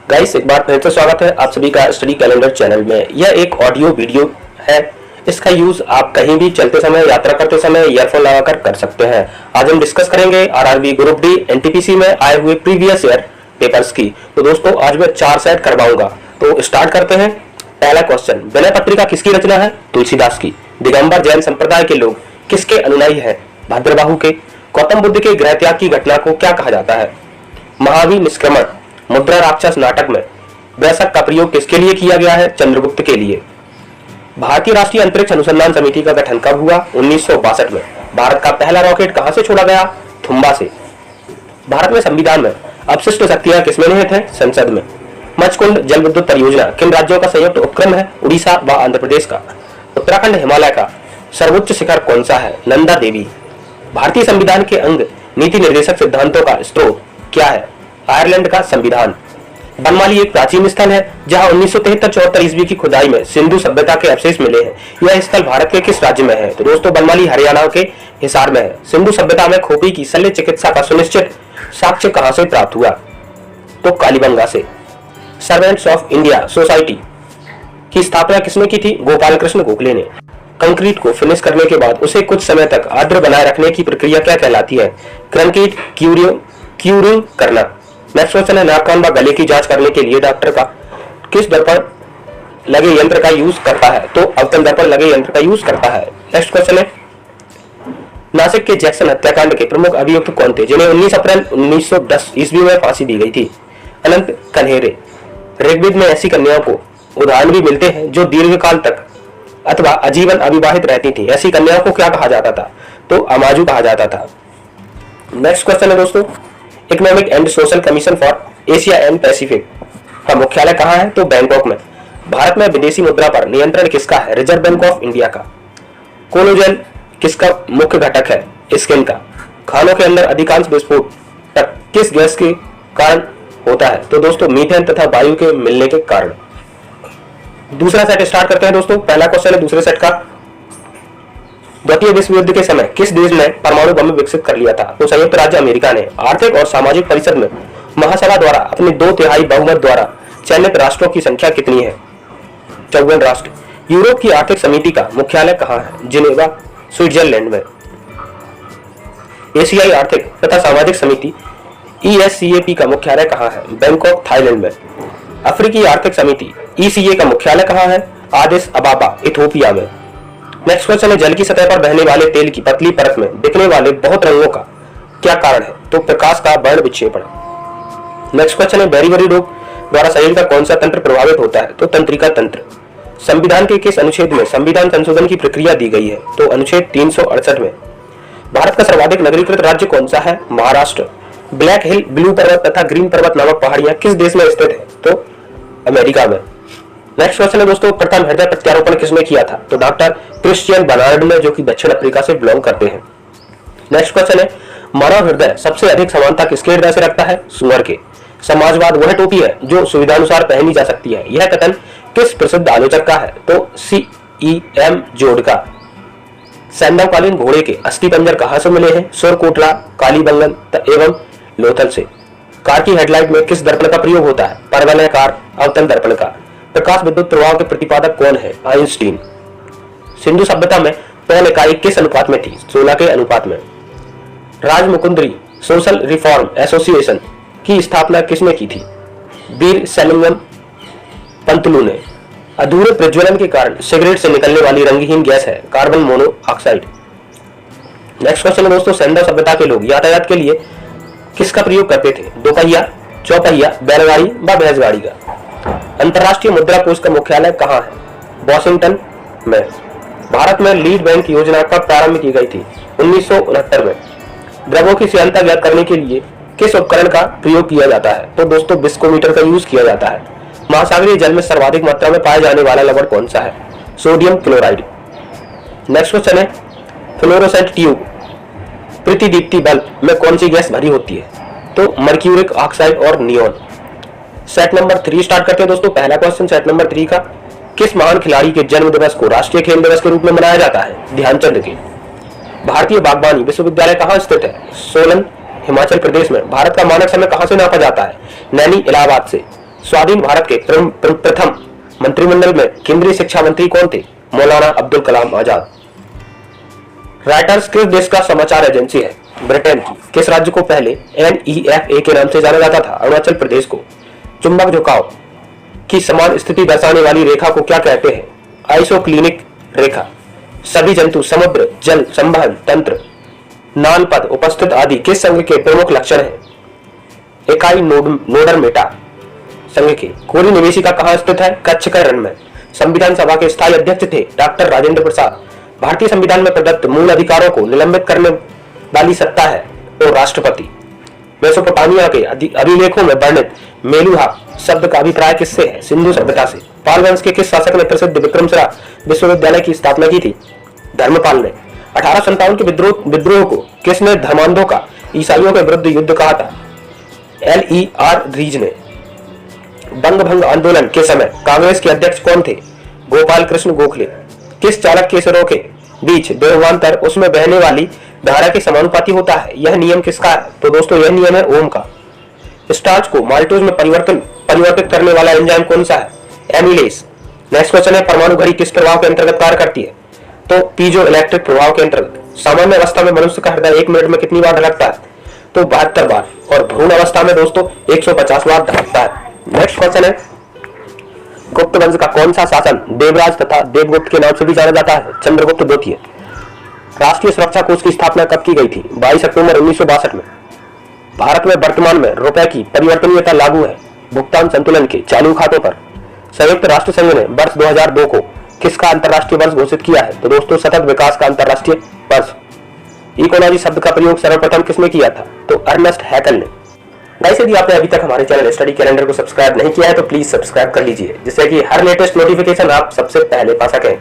Guys, एक बार फिर से स्वागत है आप सभी का स्टडी कैलेंडर चैनल में। यह एक ऑडियो वीडियो है। इसका यूज आप कहीं भी चलते समय, यात्रा करते समय ईयरफोन लगाकर कर सकते हैं। आज हम डिस्कस करेंगे आरआरबी ग्रुप डी एनटीपीसी में आए हुए प्रीवियस ईयर पेपर्स की। तो दोस्तों, आज मैं 4 सेट करवाऊंगा। तो स्टार्ट करते हैं। पहला क्वेश्चन, विनय पत्रिका किसकी रचना है? तुलसीदास की। दिगंबर जैन संप्रदाय के लोग किसके अनुयायी है? भद्रबाहु के। गौतम बुद्ध के गृह त्याग की घटना को क्या कहा जाता है? महावीर निष्क्रमण। मुद्रा राक्षस नाटक में वैशक का प्रयोग किसके लिए किया गया है? चंद्रगुप्त के लिए। भारतीय राष्ट्रीय अंतरिक्ष अनुसंधान समिति का गठन कब हुआ? 1962 में। भारत का पहला रॉकेट कहां से छोड़ा गया? थुम्बा से। भारत में संविधान में अपशिष्ट शक्तियां किसमें निहित है? संसद में। मचकुंड जल विद्युत परियोजना किन राज्यों का संयुक्त उपक्रम है? उड़ीसा व आंध्र प्रदेश का। उत्तराखंड हिमालय का सर्वोच्च शिखर कौन सा है? नंदा देवी। भारतीय संविधान के अंग नीति निर्देशक सिद्धांतों का स्रोत क्या है? आयरलैंड का संविधान। बनमाली एक प्राचीन स्थल है जहां 1973-74 ईस्वी की खुदाई में सिंधु सभ्यता के अवशेष मिले हैं। यह स्थल भारत के किस राज्य में है? तो दोस्तों, बनमाली हरियाणा के हिसार में है। सिंधु सभ्यता में खोपड़ी की शल्य चिकित्सा का सुनिश्चित साक्ष्य कहां से प्राप्त हुआ? तो कालीबंगा से। सर्वेंट्स ऑफ इंडिया सोसाइटी की स्थापना किसने की थी? गोपाल कृष्ण गोखले ने। कंक्रीट को फिनिश करने के बाद उसे कुछ समय तक आर्द्र बनाए रखने की प्रक्रिया क्या कहलाती है? कंक्रीट क्यूरिंग करना। नेक्स्ट क्वेश्चन है, नाक कान व गले की जांच करने के लिए डॉक्टर का किस दर्पण लगे यंत्र का यूज करता है? तो अवतल दर्पण लगे यंत्र का यूज करता है। नेक्स्ट क्वेश्चन है, नासिक के जैक्सन हत्याकांड के प्रमुख अभियुक्त कौन थे जिन्हें 19 अप्रैल 1910 ईस्वी में फांसी दी गई थी? अनंत कन्हेरे। ऋग्वेद में ऐसी कन्याओं को उदाहरण भी मिलते हैं जो दीर्घकाल तक अथवा आजीवन अविवाहित रहती थी। ऐसी कन्याओं को क्या कहा जाता था? तो अमाजू कहा जाता था। नेक्स्ट क्वेश्चन है दोस्तों, economic and social commission for Asia and Pacific का मुख्यालय कहाँ है? तो बैंकॉक में। भारत में विदेशी मुद्रा पर नियंत्रण किसका है? रिजर्व बैंक ऑफ इंडिया का। कोलोजन किसका मुख्य घटक है? स्किन का। खानों के अंदर अधिकांश विस्फोटक किस गैस के कारण होता है? तो दोस्तों, मीथेन तथा वायु के मिलने के कारण। दूसरा सेट स्टार्ट करते हैं दोस्तों। पहला क्वेश्चन है दूसरे सेट का, द्वितीय विश्व युद्ध के समय किस देश ने परमाणु बम विकसित कर लिया था? तो संयुक्त राज्य अमेरिका ने। आर्थिक और सामाजिक परिषद में महासभा द्वारा अपने 2/3 बहुमत द्वारा चयनित राष्ट्रों की संख्या कितनी है? 54 राष्ट्र। यूरोप की आर्थिक समिति का मुख्यालय कहाँ है? जिनेवा, स्विट्जरलैंड में। एशियाई आर्थिक तथा सामाजिक समिति ESCAP का मुख्यालय कहाँ है? बैंकॉक, थाईलैंड में। अफ्रीकी आर्थिक समिति ECA का मुख्यालय कहाँ है? आदिस अबाबा, इथियोपिया में। नेक्स्ट क्वेश्चन है, जल की सतह पर बहने वाले तेल की पतली परत में दिखने वाले बहुत रंगों का क्या कारण है? तो प्रकाश का वर्ण विक्षेपण। नेक्स्ट क्वेश्चन है, बेरीबेरी रोग द्वारा शरीर का कौन सा तंत्र प्रभावित होता है? तो तंत्रिका तंत्र। संविधान के किस अनुच्छेद में संविधान संशोधन की प्रक्रिया दी गई है? तो अनुच्छेद 368 में। भारत का सर्वाधिक नगरीकृत राज्य कौन सा है? महाराष्ट्र। ब्लैक हिल, ब्लू पर्वत तथा ग्रीन पर्वत नामक पहाड़ियां किस देश में स्थित है? तो अमेरिका में। नेक्स्ट क्वेश्चन है दोस्तों, प्रथम हृदय प्रत्यारोपण किसने किया था? तो डॉक्टर क्रिश्चियन बर्नार्ड ने, जो कि दक्षिण अफ्रीका से बिलोंग करते हैं। नेक्स्ट क्वेश्चन है, मानव हृदय सबसे अधिक समानता किसके हृदय से रखता है? सुअर के। समाजवाद वह टोपी है जो सुविधानुसार पहनी जा सकती है। यह कथन किस प्रसिद्ध आलोचक का है? तो CEM जोड़ का। सैंधवकालीन घोड़े के अस्थि पंजर कहां से मिले हैं? सुरकोटला, कालीबंगन एवं लोथल से। कार की हेडलाइट में किस दर्पण का प्रयोग होता है? परवलयाकार अवतल दर्पण का। प्रकाश विद्युत प्रभाव के प्रतिपादक कौन है? आइंस्टीन। सिंधु सभ्यता में पौन इकाई किस अनुपात में थी? 16 के अनुपात में। राजमुकुंद्री सोशल रिफॉर्म एसोसिएशन की स्थापना किसने की थी? वीर सैलिंगम पंतलू ने। अधूरे प्रज्वलन के कारण सिगरेट से निकलने वाली रंगहीन गैस है कार्बन मोनोऑक्साइड। नेक्स्ट क्वेश्चन है दोस्तों, सिंधु सभ्यता के लोग यातायात के लिए किसका प्रयोग करते थे? दोपहिया, चौपहिया, बैलगाड़ी व भैंसगाड़ी का। अंतर्राष्ट्रीय मुद्रा कोष का मुख्यालय कहाँ है? वॉशिंगटन में। भारत में लीड बैंक योजना कब प्रारंभ की गई थी? 1969 में। द्रव्यों की श्यानता ज्ञात करने के लिए किस उपकरण का प्रयोग किया जाता है? तो दोस्तों, विस्कोमीटर का यूज किया जाता है। महासागरीय जल में सर्वाधिक मात्रा में पाया जाने वाला लवण कौन सा है? Sodium chloride. नेक्स्ट क्वेश्चन है, फ्लोरोसेंट ट्यूब प्रतिदीप्ति बल्ब में कौन सी गैस भरी होती है? तो मर्क्यूरिक ऑक्साइड और नियोन। सेट नंबर 3 स्टार्ट करते हैं दोस्तों। पहला क्वेश्चन सेट नंबर 3 का, किस महान खिलाड़ी के जन्म दिवस को राष्ट्रीय खेल दिवस के रूप में मनाया जाता है? ध्यानचंद के। भारतीय बागवानी विश्वविद्यालय कहाँ स्थित है? सोलन, हिमाचल प्रदेश में। भारत का मानक समय कहाँ से नापा जाता है? नैनी, इलाहाबाद से। स्वाधीन भारत के प्रथम मंत्रिमंडल में केंद्रीय शिक्षा मंत्री कौन थे? मौलाना अब्दुल कलाम आजाद। रॉयटर्स किस देश का समाचार एजेंसी है? ब्रिटेन की। किस राज्य को पहले NEFA के नाम से जाना जाता था? अरुणाचल प्रदेश को। चुंबक झुकाव की समान स्थिति दर्शाने वाली रेखा को क्या कहते हैं? आइसोक्लिनिक रेखा। सभी जंतु, समुद्र, जल, संवहन तंत्र, नानपद, उपस्थित आदि किस संघ के प्रमुख लक्षण हैं? इकाई नोडरमेटा संघ के। कोरी निवेशिका कहाँ स्थित है? कच्छ का रण में। संविधान सभा के स्थायी अध्यक्ष थे डॉक्टर राजेंद्र प्रसाद। भारतीय संविधान में प्रदत्त मूल अधिकारों को निलंबित करने वाली सत्ता है तो राष्ट्रपति। मेसोपोटामिया के अभिलेखों में वर्णित मेलुहा शब्द का अभिप्राय किससे है? सिंधु सभ्यता से। पाल वंश के किस शासक ने प्रसिद्ध विक्रमशिला विश्वविद्यालय की स्थापना की थी? धर्मपाल ने। 1857 के विद्रोह को किसने धर्मांधों का ईसाइयों के विरुद्ध युद्ध कहा था? LER रीज ने। बंग भंग आंदोलन के समय कांग्रेस के अध्यक्ष कौन थे? गोपाल कृष्ण गोखले। किस चालक के सिरों के बीच विभवांतर उसमें बहने वाली धारा के समानुपाती होता है? यह नियम किसका है? तो दोस्तों यह नियम है ओम का। स्टार्च को माल्टोज में परिवर्तित करने वाला एंजाइम कौन सा है? एमिलेज। नेक्स्ट क्वेश्चन है, परमाणु घड़ी किस प्रभाव के अंतर्गत कार्य करती है? तो पीजो इलेक्ट्रिक प्रभाव के अंतर्गत। सामान्य अवस्था में मनुष्य का हृदय 1 मिनट में कितनी बार धड़कता है? तो 72 बार। और भ्रूण अवस्था में दोस्तों 150 बार धड़कता है। नेक्स्ट क्वेश्चन है, गुप्त वंश का कौन सा शासन देवराज तथा देवगुप्त के नाम से भी जाना जाता है? चंद्रगुप्त द्वितीय। राष्ट्रीय सुरक्षा कोष की स्थापना कब की गई थी? 22 अक्टूबर 1962 में। भारत में वर्तमान में रुपए की परिवर्तनीयता लागू है भुगतान संतुलन के चालू खातों पर। संयुक्त राष्ट्र संघ ने वर्ष 2002 को किसका अंतर्राष्ट्रीय वर्ष घोषित किया है? तो दोस्तों सतत विकास का अंतर्राष्ट्रीय वर्ष। इकोलॉजी शब्द का प्रयोग सर्वप्रथम किसने किया था? तो अर्नेस्ट हैकेल ने। गाइस, यदि आपने अभी तक हमारे चैनल स्टडी कैलेंडर को सब्सक्राइब नहीं किया है तो प्लीज सब्सक्राइब कर लीजिए, जिससे कि हर लेटेस्ट नोटिफिकेशन आप सबसे पहले पा सकें।